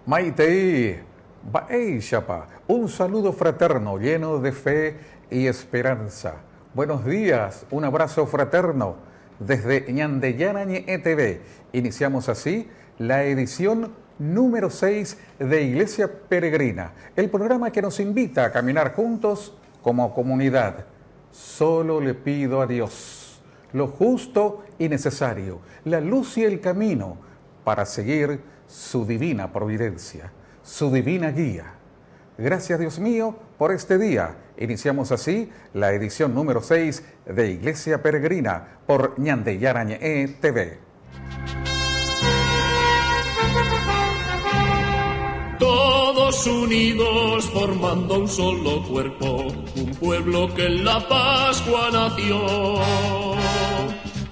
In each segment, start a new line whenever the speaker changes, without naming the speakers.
Maitei, Baeixapa, un saludo fraterno lleno de fe y esperanza. Buenos días, un abrazo fraterno desde Ñandeyarañe TV. Iniciamos así la edición número 6 de Iglesia Peregrina, el programa que nos invita a caminar juntos como comunidad. Solo le pido a Dios lo justo y necesario, la luz y el camino para seguir su divina providencia, su divina guía. Gracias, Dios mío, por este día. Iniciamos así la edición número 6 de Iglesia Peregrina por Ñandeyarañe TV.
Todos unidos formando un solo cuerpo, un pueblo que en la Pascua nació.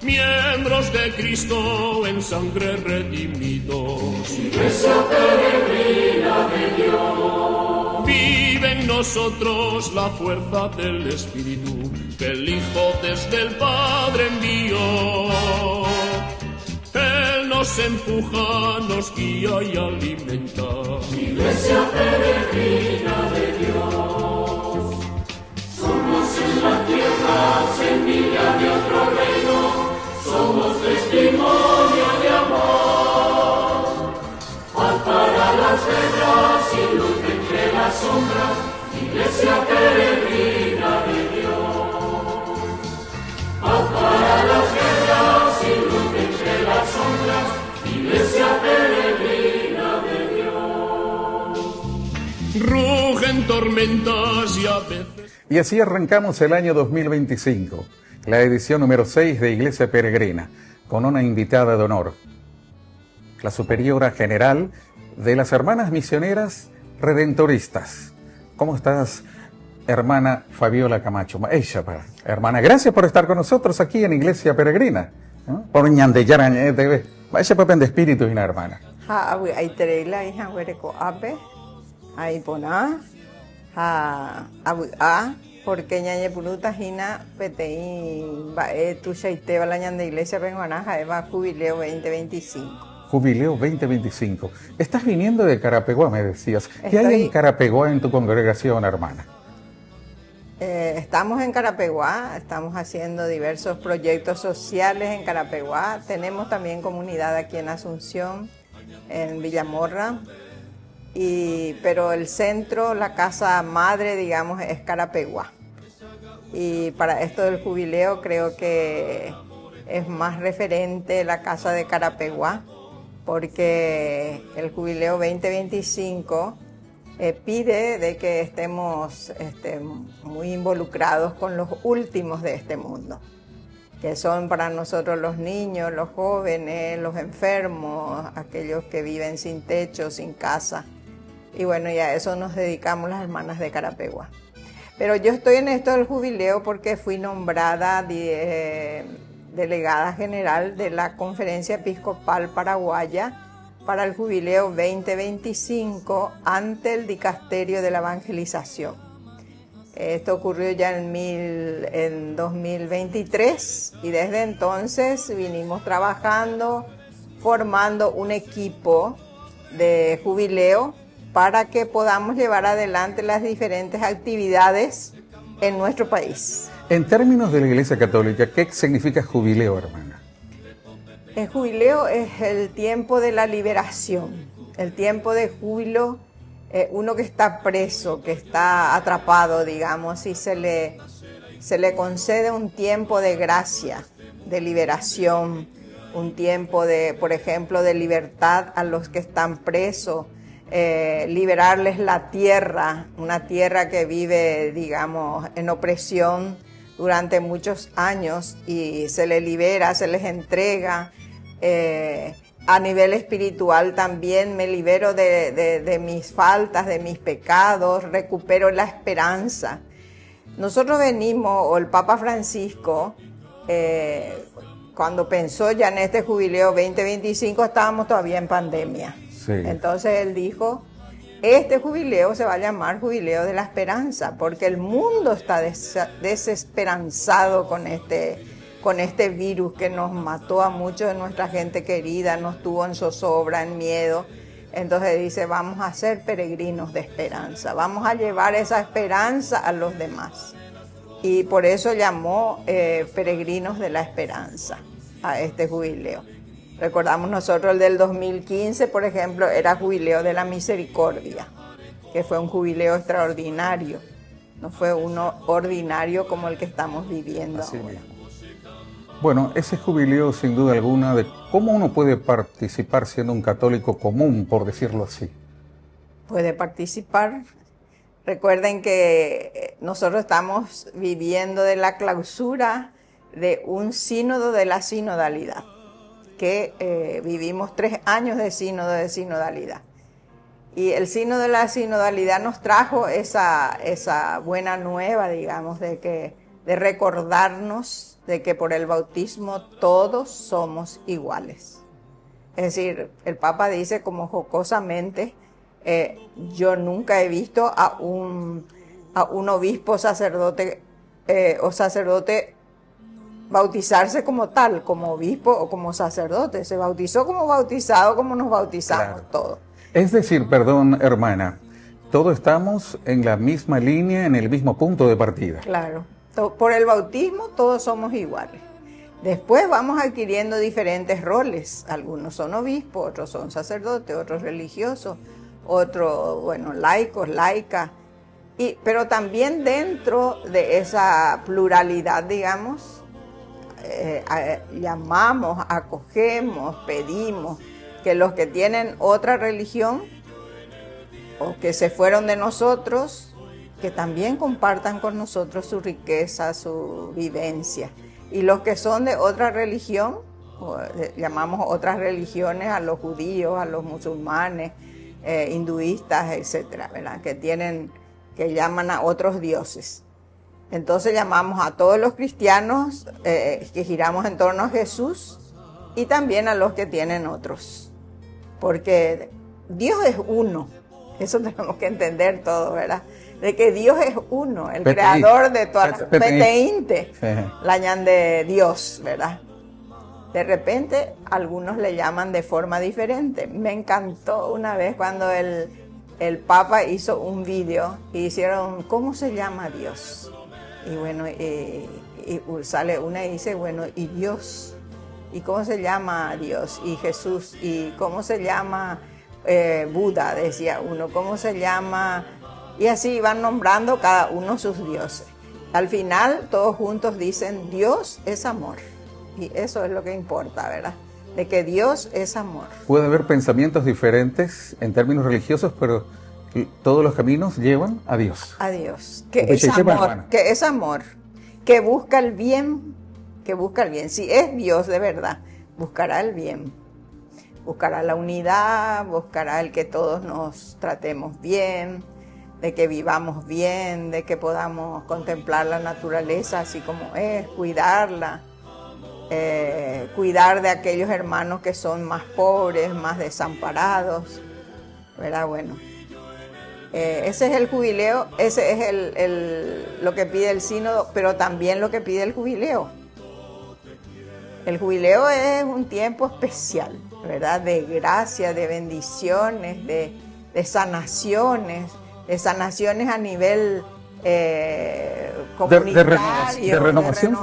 Miembros de Cristo en sangre redimidos,
Iglesia peregrina de Dios.
Vive en nosotros la fuerza del Espíritu que el Hijo desde el Padre envió. Él nos empuja, nos guía y alimenta.
Iglesia peregrina de Dios. Somos en la tierra semilla de otro reino. Somos testimonio de amor. Paz para las guerras y luz entre las sombras. Iglesia peregrina de Dios. Paz para las guerras y luz entre las sombras. Iglesia peregrina de Dios.
Rugen tormentas y a veces.
Y así arrancamos el año 2025, la edición número 6 de Iglesia Peregrina, con una invitada de honor, la superiora general de las Hermanas Misioneras Redentoristas. ¿Cómo estás, hermana Fabiola Camacho? Hermana, gracias por estar con nosotros aquí en Iglesia Peregrina, ¿no? Por Ñandeyarañe TV. Vaya papel de espíritu y una hermana.
Ahí tereila, hija, huereco ape, ahí poná, porque ñañe puruta jina peteí tu shaiteba la ñande iglesia penguanaja eva jubileo 2025.
Jubileo 2025. Estás viniendo de Carapeguá, me decías. ¿Qué hay en Carapeguá en tu congregación, hermana?
Estamos en Carapeguá, estamos haciendo diversos proyectos sociales en Carapeguá. Tenemos también comunidad aquí en Asunción, en Villamorra. Pero el centro, la casa madre, digamos, es Carapeguá. Y para esto del jubileo creo que es más referente la casa de Carapeguá, porque el jubileo 2025 pide de que estemos muy involucrados con los últimos de este mundo, que son para nosotros los niños, los jóvenes, los enfermos, aquellos que viven sin techo, sin casa. Y bueno, y a eso nos dedicamos las hermanas de Carapeguá. Pero yo estoy en esto del jubileo porque fui nombrada delegada general de la Conferencia Episcopal Paraguaya para el jubileo 2025 ante el Dicasterio de la Evangelización. Esto ocurrió ya en 2023 y desde entonces vinimos trabajando, formando un equipo de jubileo para que podamos llevar adelante las diferentes actividades en nuestro país.
En términos de la Iglesia Católica, ¿qué significa jubileo, hermana?
El jubileo es el tiempo de la liberación, el tiempo de júbilo, uno que está preso, que está atrapado, digamos, y se le concede un tiempo de gracia, de liberación, un tiempo de, por ejemplo, de libertad a los que están presos, liberarles la tierra, una tierra que vive, digamos, en opresión durante muchos años y se les libera, se les entrega. A nivel espiritual también me libero de mis faltas, de mis pecados, recupero la esperanza. Nosotros venimos, o el Papa Francisco, cuando pensó ya en este jubileo 2025, estábamos todavía en pandemia.
Sí.
Entonces él dijo, este jubileo se va a llamar Jubileo de la Esperanza, porque el mundo está desesperanzado con este virus que nos mató a muchos de nuestra gente querida, nos tuvo en zozobra, en miedo. Entonces dice, vamos a ser peregrinos de esperanza, vamos a llevar esa esperanza a los demás. Y por eso llamó peregrinos de la esperanza a este jubileo. Recordamos nosotros el del 2015, por ejemplo, era jubileo de la misericordia, que fue un jubileo extraordinario, no fue uno ordinario como el que estamos viviendo
Así
ahora.
mismo. Bueno, ese jubileo sin duda alguna de cómo uno puede participar siendo un católico común, por decirlo así.
Puede participar. Recuerden que nosotros estamos viviendo de la clausura de un sínodo de la sinodalidad, que vivimos 3 años de sinodalidad. Y el sínodo de la sinodalidad nos trajo esa buena nueva, digamos, de recordarnos de que por el bautismo todos somos iguales. Es decir, el Papa dice como jocosamente, yo nunca he visto a un obispo sacerdote o sacerdote bautizarse como tal, como obispo o como sacerdote. Se bautizó como bautizado, como nos bautizamos, claro, todos.
Es decir, perdón, hermana, todos estamos en la misma línea, en el mismo punto de partida.
Claro, por el bautismo todos somos iguales. Después vamos adquiriendo diferentes roles. Algunos son obispos, otros son sacerdotes, otros religiosos, otros, bueno, laicos, laicas. Pero también dentro de esa pluralidad, digamos, llamamos, acogemos, pedimos que los que tienen otra religión o que se fueron de nosotros, que también compartan con nosotros su riqueza, su vivencia. Y los que son de otra religión, llamamos otras religiones a los judíos, a los musulmanes, hinduistas, etcétera, ¿verdad? Que llaman a otros dioses. Entonces llamamos a todos los cristianos que giramos en torno a Jesús y también a los que tienen otros. Porque Dios es uno. Eso tenemos que entender todo, ¿verdad? De que Dios es uno, el creador de todas las... Peteinte, la ñan de Dios, ¿verdad? De repente, algunos le llaman de forma diferente. Me encantó una vez cuando el Papa hizo un video y hicieron, ¿cómo se llama Dios? Y bueno, y sale una y dice, bueno, ¿y Dios? ¿Y cómo se llama Dios? Y Jesús, ¿y cómo se llama Buda? Decía uno, ¿cómo se llama? Y así van nombrando cada uno sus dioses. Al final, todos juntos dicen, Dios es amor. Y eso es lo que importa, ¿verdad? De que Dios es amor.
Puede haber pensamientos diferentes en términos religiosos, pero todos los caminos llevan a Dios.
A Dios. Que es amor, que busca el bien, Si es Dios de verdad, buscará el bien. Buscará la unidad, buscará el que todos nos tratemos bien, de que vivamos bien, de que podamos contemplar la naturaleza así como es, cuidarla. Cuidar de aquellos hermanos que son más pobres, más desamparados, ¿verdad? Bueno, ese es el jubileo, ese es lo que pide el sínodo, pero también lo que pide el jubileo. El jubileo es un tiempo especial, ¿verdad? De gracia, de bendiciones, de sanaciones, a nivel comunitario,
de renovación,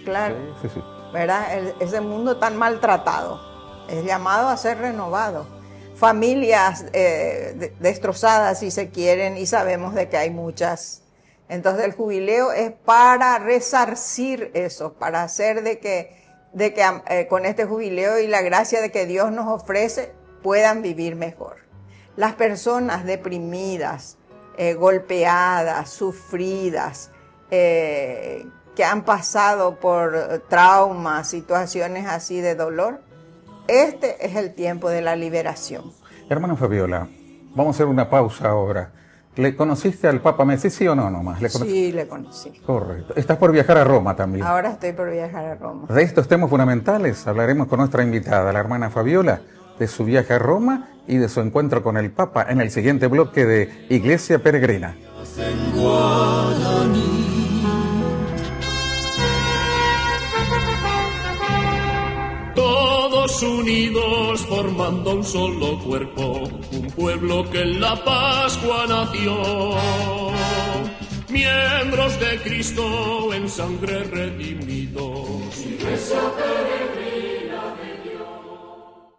claro.
Sí.
¿Verdad? Ese mundo tan maltratado es llamado a ser renovado. Familias destrozadas, si se quieren, y sabemos de que hay muchas. Entonces el jubileo es para resarcir eso, para hacer de que con este jubileo y la gracia de que Dios nos ofrece puedan vivir mejor. Las personas deprimidas, golpeadas, sufridas, que han pasado por traumas, situaciones así de dolor, este es el tiempo de la liberación.
Hermana Fabiola, vamos a hacer una pausa ahora. ¿Le conociste al Papa Messi, sí o no nomás?
Sí, le conocí.
Correcto. Estás por viajar a Roma también.
Ahora estoy por viajar a Roma.
De estos temas fundamentales hablaremos con nuestra invitada, la hermana Fabiola, de su viaje a Roma y de su encuentro con el Papa en el siguiente bloque de Iglesia Peregrina.
Todos Todos unidos formando un solo cuerpo, un pueblo que en la Pascua nació. Miembros de Cristo en sangre redimidos.
Iglesia peregrina de Dios.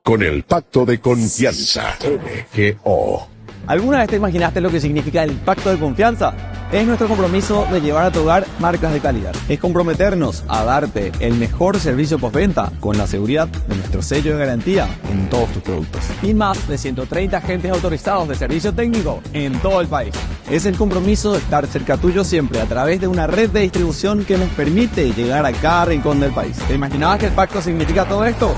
Con el pacto de confianza, MGO.
¿Alguna vez te imaginaste lo que significa el pacto de confianza? Es nuestro compromiso de llevar a tu hogar marcas de calidad. Es comprometernos a darte el mejor servicio postventa con la seguridad de nuestro sello de garantía en todos tus productos. Y más de 130 agentes autorizados de servicio técnico en todo el país. Es el compromiso de estar cerca tuyo siempre a través de una red de distribución que nos permite llegar a cada rincón del país. ¿Te imaginabas que el pacto significa todo esto?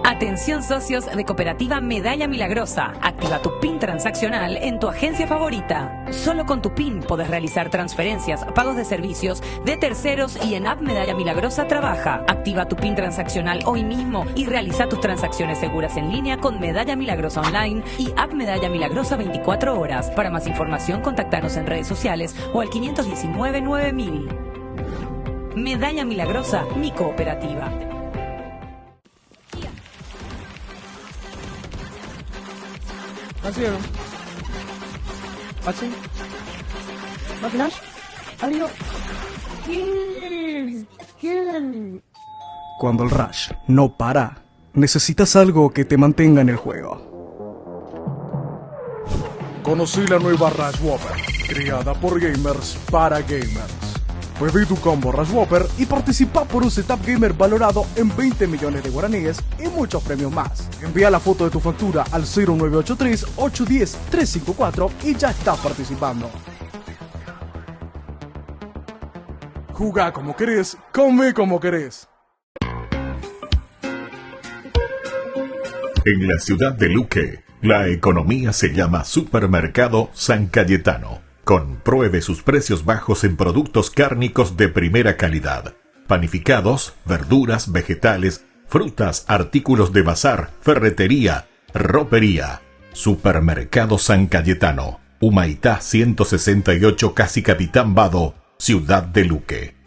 Atención socios de Cooperativa Medalla Milagrosa. Activa tu PIN transaccional en tu agencia favorita. Solo con tu PIN podés realizar transferencias, pagos de servicios de terceros y en App Medalla Milagrosa trabaja. Activa tu PIN transaccional hoy mismo y realiza tus transacciones seguras en línea con Medalla Milagrosa Online y App Medalla Milagrosa 24 horas. Para más información, contactanos en redes sociales o al 519 9000. Medalla Milagrosa, mi cooperativa.
Cuando el rush no para, necesitas algo que te mantenga en el juego. Conocí la nueva Rush Whopper, creada por gamers para gamers. Pedí tu combo Rush Whopper y participa por un setup gamer valorado en 20 millones de guaraníes y muchos premios más. Envía la foto de tu factura al 0983-810-354 y ya estás participando. Jugá como querés, come como querés.
En la ciudad de Luque, la economía se llama Supermercado San Cayetano. Compruebe sus precios bajos en productos cárnicos de primera calidad. Panificados, verduras, vegetales, frutas, artículos de bazar, ferretería, ropería. Supermercado San Cayetano. Humaitá 168, Casi Capitán Vado, Ciudad de Luque.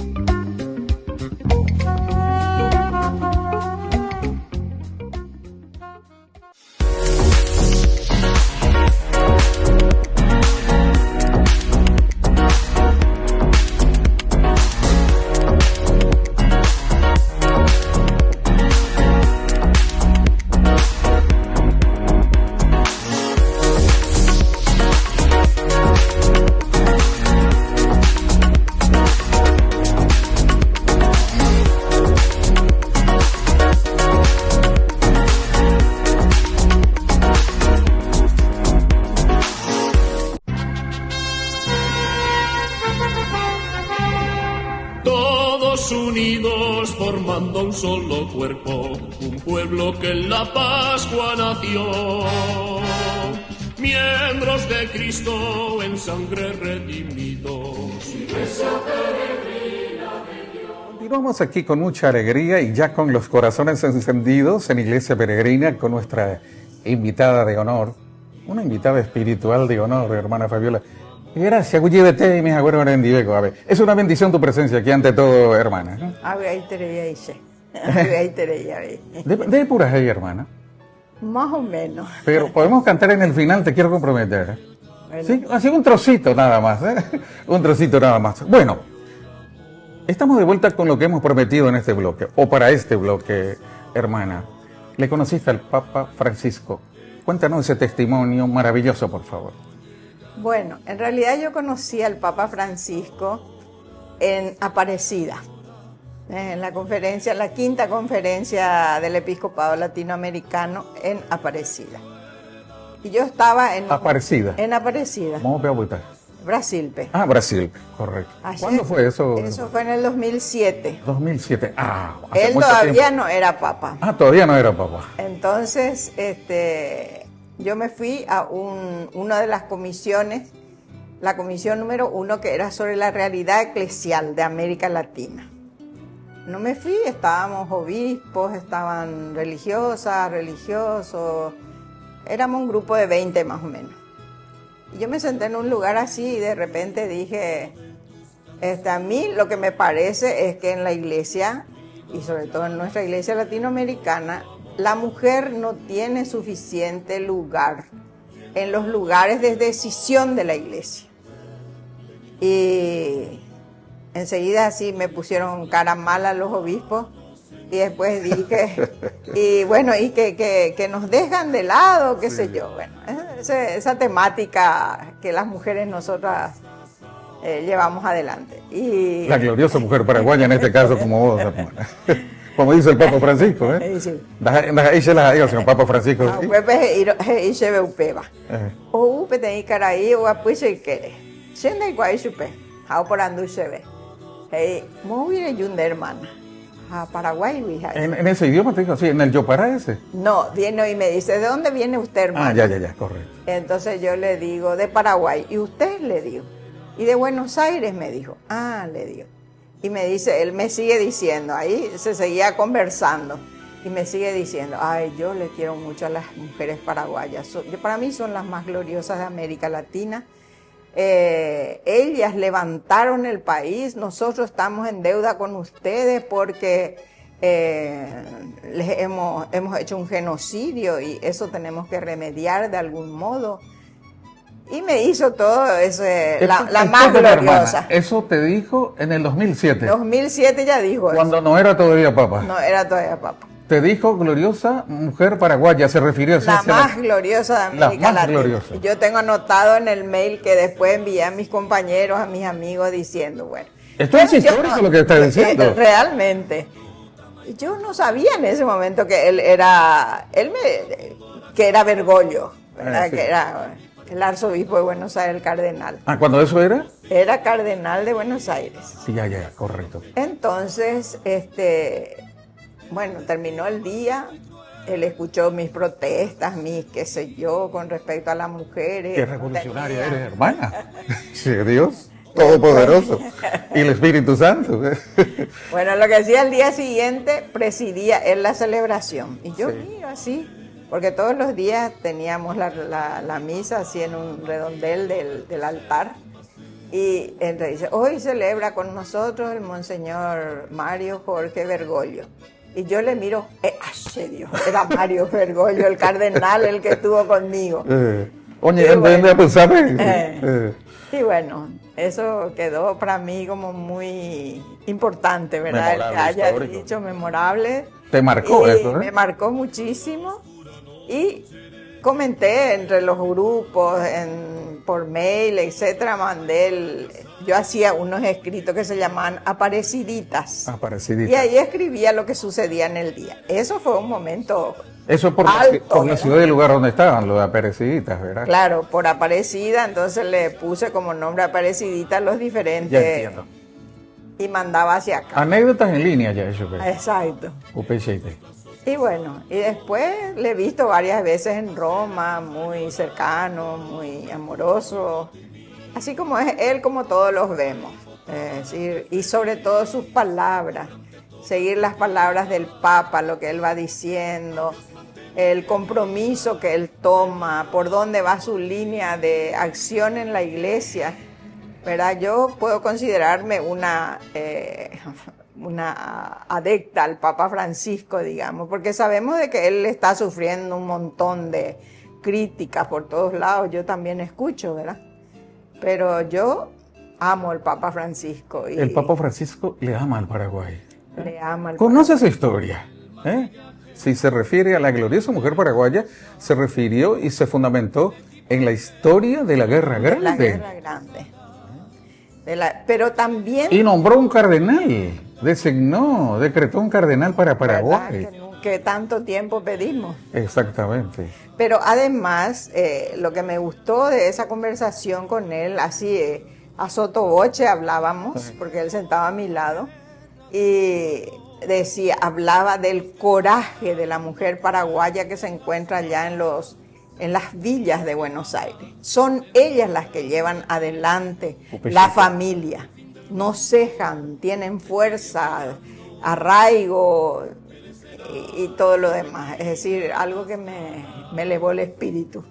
Unidos formando un solo cuerpo, un pueblo que en la Pascua nació. Miembros de Cristo en sangre redimidos. Iglesia peregrina de Dios.
Continuamos aquí con mucha alegría y ya con los corazones encendidos en Iglesia Peregrina con nuestra invitada de honor, una invitada espiritual de honor, hermana Fabiola. Gracias, Guyevete y mis abuelos en Diego. A ver, es una bendición tu presencia aquí ante todo, hermana. ¿De puras ahí, hermana?
Más o menos.
Pero podemos cantar en el final, te quiero comprometer.
Bueno.
Sí, así un trocito nada más, ¿eh? Un trocito nada más. Bueno, estamos de vuelta con lo que hemos prometido en este bloque, o para este bloque, hermana. Le conociste al Papa Francisco. Cuéntanos ese testimonio maravilloso, por favor.
Bueno, en realidad yo conocí al Papa Francisco en Aparecida, en la conferencia, la quinta conferencia del Episcopado Latinoamericano en Aparecida. Y yo estaba en
Aparecida.
En Aparecida.
Vamos a ver.
Brasil.
Ah, Brasil, correcto. ¿Cuándo fue eso?
Eso fue en el 2007.
2007.
Él todavía no era papa.
Todavía no era papa.
Entonces, yo me fui a una de las comisiones, la comisión número 1, que era sobre la realidad eclesial de América Latina. No me fui, estábamos obispos, estaban religiosas, religiosos, éramos un grupo de 20 más o menos. Y yo me senté en un lugar así y de repente dije, A mí lo que me parece es que en la iglesia, y sobre todo en nuestra iglesia latinoamericana, la mujer no tiene suficiente lugar en los lugares de decisión de la iglesia. Y enseguida así me pusieron cara mala los obispos, y después dije, y bueno, y que nos dejan de lado, qué sé yo. Bueno, esa temática que las mujeres nosotras llevamos adelante. Y
la gloriosa mujer paraguaya en este caso, como vos, como dice el Papa Francisco, ¿eh?
Sí.
Señor Papa Francisco.
Hice upeba. O upe teni carai o apuise quere. Siendo igual supe. How por andu se ve. Hey, muy yunda hermana. A Paraguay, hija.
En ese idioma te digo, sí, en el Yopara ese.
No, viene y me dice, ¿de dónde viene usted, hermano?
Ya, correcto.
Entonces yo le digo, de Paraguay. ¿Y usted? Le digo. Y de Buenos Aires, me dijo. Le digo. Y me dice, él me sigue diciendo, ahí se seguía conversando. Y me sigue diciendo, ay, yo le quiero mucho a las mujeres paraguayas. Para mí son las más gloriosas de América Latina. Ellas levantaron el país, nosotros estamos en deuda con ustedes porque les hemos hecho un genocidio y eso tenemos que remediar de algún modo. Y me hizo todo eso, la más gloriosa.
Hermana, eso te dijo en el 2007.
2007 ya dijo
cuando
eso.
No era todavía papa.
No era todavía papa.
Te dijo gloriosa mujer paraguaya, se refirió a
la más gloriosa de América Latina. Gloriosa. Yo tengo anotado en el mail que después envié a mis compañeros, a mis amigos, diciendo, bueno.
Esto es histórico lo que está diciendo.
Realmente. Yo no sabía en ese momento que que era Bergoglio, sí. Que era el arzobispo de Buenos Aires, el cardenal.
¿Cuándo eso era?
Era cardenal de Buenos Aires.
Sí, ya, correcto.
Entonces, bueno, terminó el día, él escuchó mis protestas, mis qué sé yo, con respecto a las mujeres.
Qué revolucionaria eres, hermana. Sí, Dios Todopoderoso. Y el Espíritu Santo.
Bueno, lo que hacía el día siguiente, presidía él la celebración. Y yo miro así, porque todos los días teníamos la misa así en un redondel del altar. Y entonces dice, hoy celebra con nosotros el Monseñor Mario Jorge Bergoglio. Y yo le miro, Dios, era Mario Bergoglio, el cardenal, el que estuvo conmigo. Y bueno, eso quedó para mí como muy importante, ¿verdad?
Memorable,
el que haya
histórico.
dicho memorable.
¿Te marcó eso?
Me marcó muchísimo. Y comenté entre los grupos, por mail, etcétera, yo hacía unos escritos que se llamaban apareciditas.
Apareciditas.
Y ahí escribía lo que sucedía en el día. Eso fue un momento
eso por la ciudad y el lugar donde estaban, lo de Apareciditas, ¿verdad?
Claro, por Aparecida, entonces le puse como nombre Apareciditas los diferentes.
Ya entiendo.
Y mandaba hacia acá.
Anécdotas en línea ya eso.
Exacto.
UPCT.
Y bueno, y después le he visto varias veces en Roma, muy cercano, muy amoroso, así como es él, como todos los vemos. Es decir, y sobre todo sus palabras, seguir las palabras del Papa, lo que él va diciendo, el compromiso que él toma, por dónde va su línea de acción en la iglesia, ¿verdad? Yo puedo considerarme una adepta al Papa Francisco, digamos, porque sabemos de que él está sufriendo un montón de críticas por todos lados, yo también escucho, ¿verdad? Pero yo amo al Papa Francisco. Y
el Papa Francisco le ama al Paraguay.
Le ama al
¿Conoce esa historia? Si se refiere a la gloriosa mujer paraguaya, se refirió y se fundamentó en la historia de la Guerra Grande.
La Guerra Grande. Pero también...
Y nombró un cardenal, decretó un cardenal para Paraguay.
Que tanto tiempo pedimos.
Exactamente.
Pero además, lo que me gustó de esa conversación con él, así a sotoboche hablábamos, porque él sentaba a mi lado, y hablaba del coraje de la mujer paraguaya que se encuentra allá en las villas de Buenos Aires. Son ellas las que llevan adelante la familia. No cejan, tienen fuerza, arraigo y todo lo demás. Es decir, algo que me elevó el espíritu.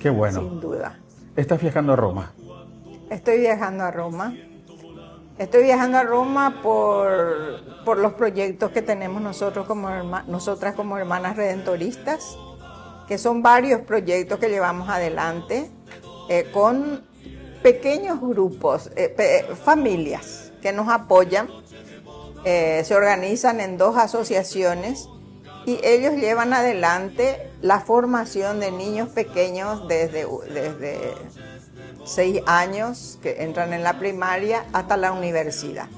Qué bueno.
Sin duda.
¿Estás viajando a Roma?
Estoy viajando a Roma. Estoy viajando a Roma por los proyectos que tenemos nosotras como hermanas redentoristas, que son varios proyectos que llevamos adelante con pequeños grupos, familias que nos apoyan, se organizan en 2 asociaciones y ellos llevan adelante la formación de niños pequeños desde 6 años que entran en la primaria hasta la universidad.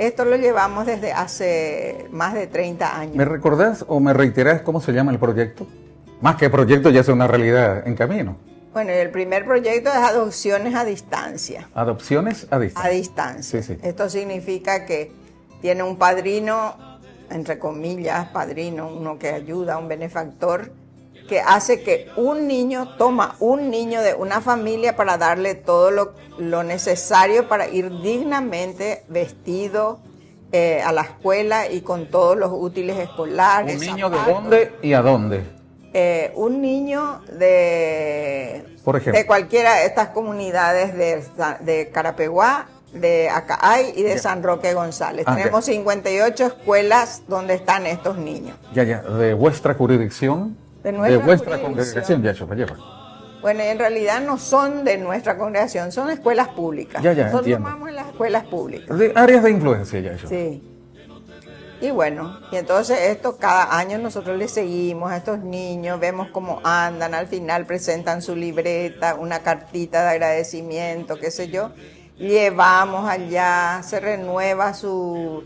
Esto lo llevamos desde hace más de 30 años.
¿Me recordás o me reiterás cómo se llama el proyecto? Más que proyecto, ya es una realidad en camino.
Bueno, el primer proyecto es adopciones a distancia.
Adopciones a distancia.
A distancia.
Sí, sí.
Esto significa que tiene un padrino, entre comillas, padrino, uno que ayuda, un benefactor, que hace que toma un niño de una familia para darle todo lo necesario para ir dignamente vestido a la escuela y con todos los útiles escolares.
¿Un niño
zapatos.
de dónde y a dónde?
Un niño
Por ejemplo,
de cualquiera de estas comunidades de Carapeguá, de Acaay y de San Roque González. Tenemos 58 escuelas donde están estos niños.
Ya, de vuestra jurisdicción.
De nuestra
congregación, ya eso, lleva.
Bueno, en realidad no son de nuestra congregación, son escuelas públicas. Nosotros
entiendo.
tomamos en las escuelas públicas.
De áreas de influencia, ya eso.
Sí. Y bueno, y entonces esto cada año nosotros les seguimos a estos niños, vemos cómo andan, al final presentan su libreta, una cartita de agradecimiento, qué sé yo. Llevamos allá, se renueva su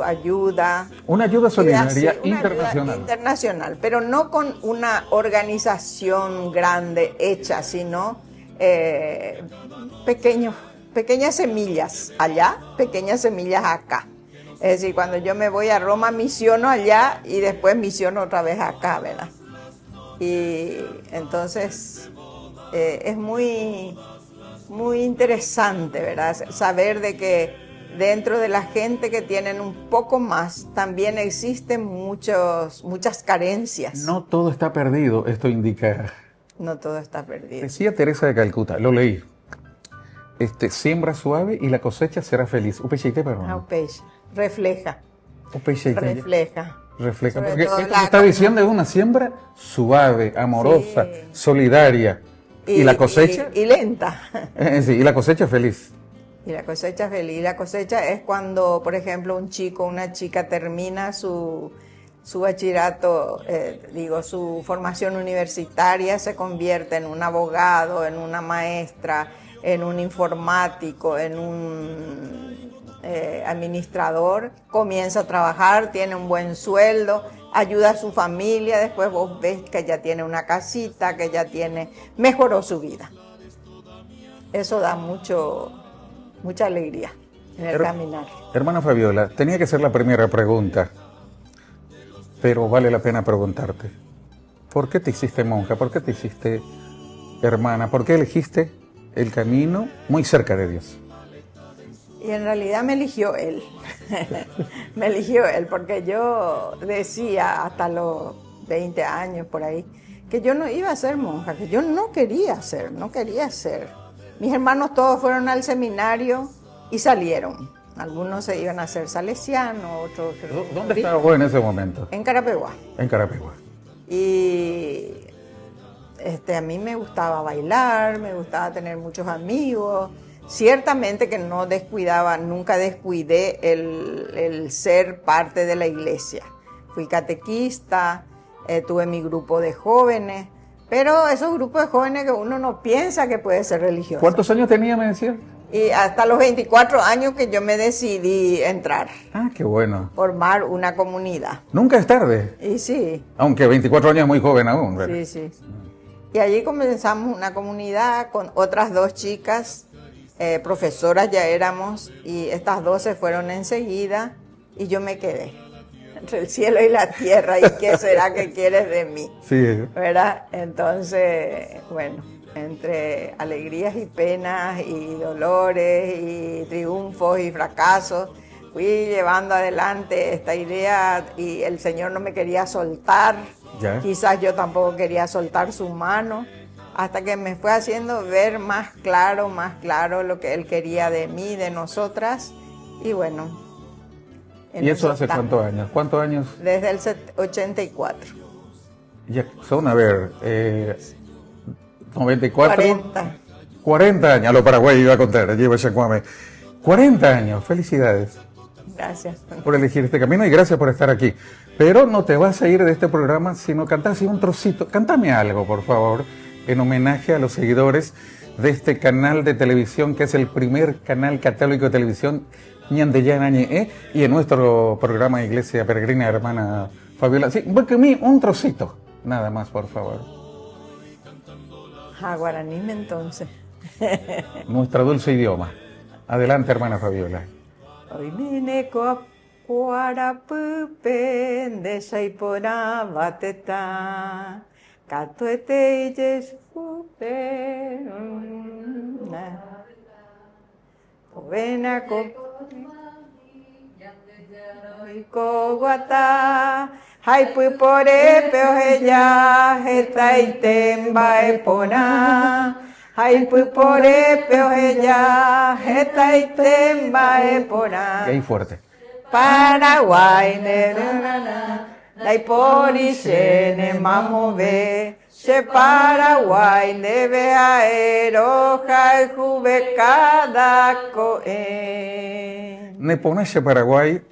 ayuda.
Una ayuda solidaria
internacional. Internacional, pero no con una organización grande hecha, sino pequeñas semillas allá, pequeñas semillas acá. Es decir, cuando yo me voy a Roma, misiono allá y después misiono otra vez acá, ¿verdad? Y entonces es muy interesante, ¿verdad? Saber de que dentro de la gente que tienen un poco más, también existen muchas carencias.
No todo está perdido, esto indica.
No todo está perdido.
Decía Teresa de Calcuta, lo leí. Siembra suave y la cosecha será feliz.
Refleja.
Refleja.
Sobre
Porque
todo
esto que está diciendo es una siembra suave, amorosa,
sí,
solidaria. ¿Y la cosecha?
Y lenta.
Sí, y la cosecha feliz.
Y la cosecha feliz. La cosecha es cuando, por ejemplo, un chico o una chica termina su bachillerato, su formación universitaria, se convierte en un abogado, en una maestra, en un informático, en un administrador, comienza a trabajar, tiene un buen sueldo, ayuda a su familia, después vos ves que ya tiene una casita, que ya mejoró su vida. Eso da mucha alegría en el caminar.
Hermana Fabiola, tenía que ser la primera pregunta, pero vale la pena preguntarte. ¿Por qué te hiciste monja? ¿Por qué te hiciste hermana? ¿Por qué elegiste el camino muy cerca de Dios?
Y en realidad me eligió él. Me eligió él porque yo decía hasta los 20 años por ahí que yo no iba a ser monja, que yo no quería ser. Mis hermanos todos fueron al seminario y salieron. Algunos se iban a hacer salesianos, otros...
¿Dónde estaba vos en ese momento?
En Carapeguá.
En Carapeguá.
Y a mí me gustaba bailar, me gustaba tener muchos amigos. Ciertamente que nunca descuidé el ser parte de la iglesia. Fui catequista, tuve mi grupo de jóvenes, pero esos grupos de jóvenes que uno no piensa que puede ser religioso.
¿Cuántos años tenía, me decía?
Y hasta los 24 años que yo me decidí entrar.
Ah, qué bueno.
Formar una comunidad.
Nunca es tarde.
Y sí.
Aunque 24 años es muy joven aún, ¿verdad?
Sí. Y allí comenzamos una comunidad con otras 2 chicas, profesoras ya éramos, y estas 2 se fueron enseguida y yo me quedé entre el cielo y la tierra. ¿Y qué será que quieres de mí?
Sí.
¿Verdad? Entonces, bueno, entre alegrías y penas y dolores y triunfos y fracasos, fui llevando adelante esta idea y el Señor no me quería soltar.
¿Ya?
Quizás yo tampoco quería soltar su mano, hasta que me fue haciendo ver más claro lo que Él quería de mí, de nosotras, y bueno.
¿Y eso hace cuántos años? ¿Cuántos años?
Desde el 84.
Ya son, a ver, 94. 40 años, a los Paraguay iba a contar, allí voy a Cuame. 40 años, felicidades.
Gracias.
Por elegir este camino y gracias por estar aquí. Pero no te vas a ir de este programa sino cantar así un trocito. Cántame algo, por favor, en homenaje a los seguidores de este canal de televisión, que es el primer canal católico de televisión Ñandellana Ñe, y en nuestro programa Iglesia Peregrina, hermana Fabiola. Sí, un trocito, nada más, por favor.
Guaranime, entonces.
Nuestro dulce idioma. Adelante, hermana Fabiola.
Hoy vine Cuarapupen de Saipora Bateta, Catuete y Yespupe, Ovena Coguata, Haipupore Peojeya, Hetaitemba Epona. Haipupore Peojeya, Hetaitemba Epona.
Y ahí fuerte.
Paraguay, Daiporishene Mamove, She Paraguay, Debe Aeroja, Jubecada Coe.
Neponeshe Paraguay,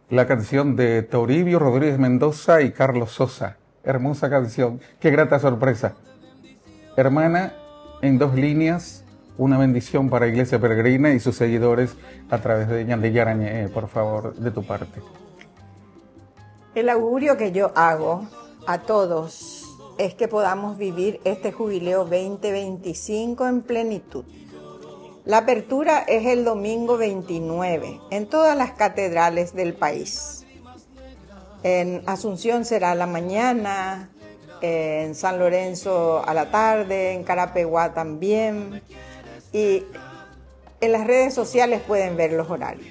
la canción de Toribio Rodríguez Mendoza y Carlos Sosa. Hermosa canción, qué grata sorpresa. Hermana, en 2 líneas, una bendición para Iglesia Peregrina y sus seguidores a través de Ñandellana, por favor, de tu parte.
El augurio que yo hago a todos es que podamos vivir este jubileo 2025 en plenitud. La apertura es el domingo 29 en todas las catedrales del país. En Asunción será a la mañana, en San Lorenzo a la tarde, en Carapeguá también. Y en las redes sociales pueden ver los horarios.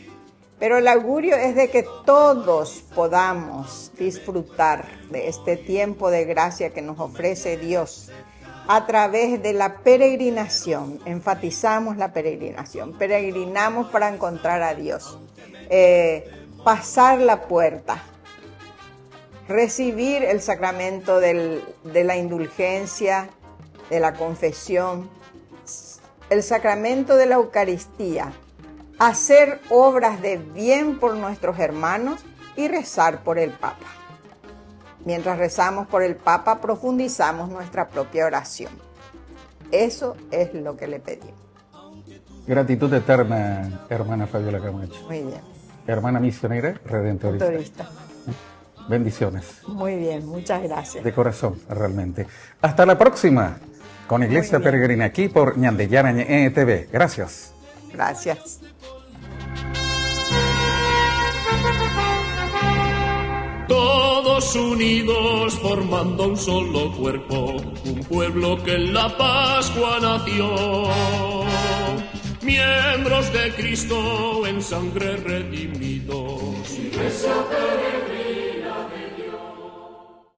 Pero el augurio es de que todos podamos disfrutar de este tiempo de gracia que nos ofrece Dios a través de la peregrinación. Enfatizamos la peregrinación. Peregrinamos para encontrar a Dios. Pasar la puerta. Recibir el sacramento de la indulgencia, de la confesión, el sacramento de la Eucaristía, hacer obras de bien por nuestros hermanos y rezar por el Papa. Mientras rezamos por el Papa, profundizamos nuestra propia oración. Eso es lo que le pedimos.
Gratitud eterna, hermana Fabiola Camacho.
Muy bien.
Hermana misionera, redentorista. Bendiciones.
Muy bien, muchas gracias.
De corazón, realmente. Hasta la próxima, con Iglesia Peregrina, aquí por Ñandellana TV. Gracias.
Gracias.
Todos unidos formando un solo cuerpo, un pueblo que en la Pascua nació. Miembros de Cristo en sangre redimidos.
Iglesia Peregrina.